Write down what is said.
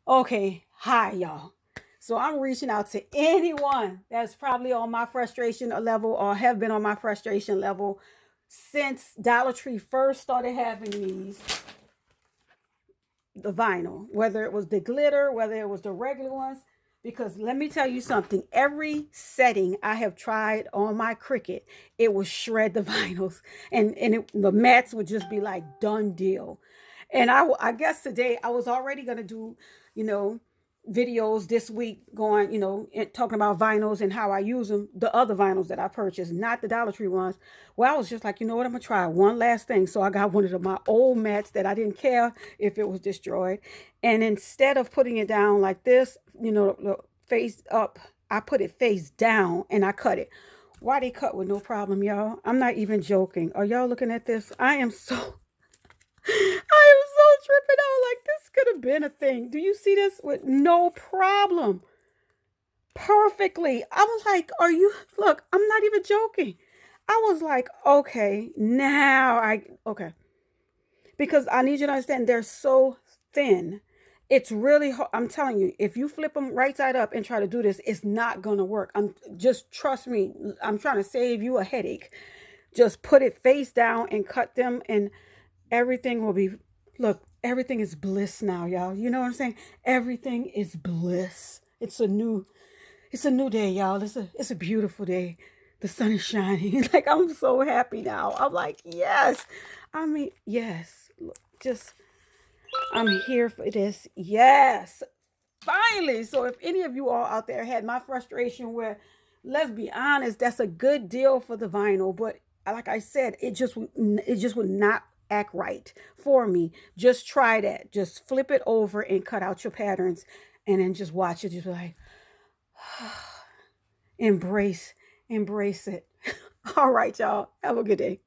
Okay, hi y'all. So I'm reaching out to anyone that's probably on my frustration level or have been on my frustration level since Dollar Tree first started having the vinyl, whether it was the glitter, whether it was the regular ones. Because let me tell you something, every setting I have tried on my Cricut, it will shred the vinyls and the mats would just be like done deal. And I guess today I was already going to do, you know, videos this week going, talking about vinyls and how I use them, the other vinyls that I purchased, not the Dollar Tree ones. Well, I was just like, you know what, I'm gonna try one last thing. So I got one of my old mats that I didn't care if it was destroyed. And instead of putting it down like this, face up, I put it face down and I cut it. Why they cut with no problem, y'all? I'm not even joking. Are y'all looking at this? I am so I am so tripping out. Like this could have been a thing. Do you see this with no problem? Perfectly. I was like, are you look, I'm not even joking. I was like, okay, okay. Because I need you to understand they're so thin. It's really hard. I'm telling you, if you flip them right side up and try to do this, it's not gonna work. I'm just trust me. I'm trying to save you a headache. Just put it face down and cut them, and everything will be. Look, everything is bliss now, y'all. You know what I'm saying? Everything is bliss. It's a new day, y'all. It's a beautiful day. The sun is shining. Like I'm so happy now. I'm like, yes. I mean, yes. Just I'm here for this. Yes. Finally. So if any of you all out there had my frustration where, let's be honest, that's a good deal for the vinyl, but like I said, it just would not act right for me. Just try that. Just flip it over and cut out your patterns and then just watch it. Just be like, embrace, embrace it. All right, y'all. Have a good day.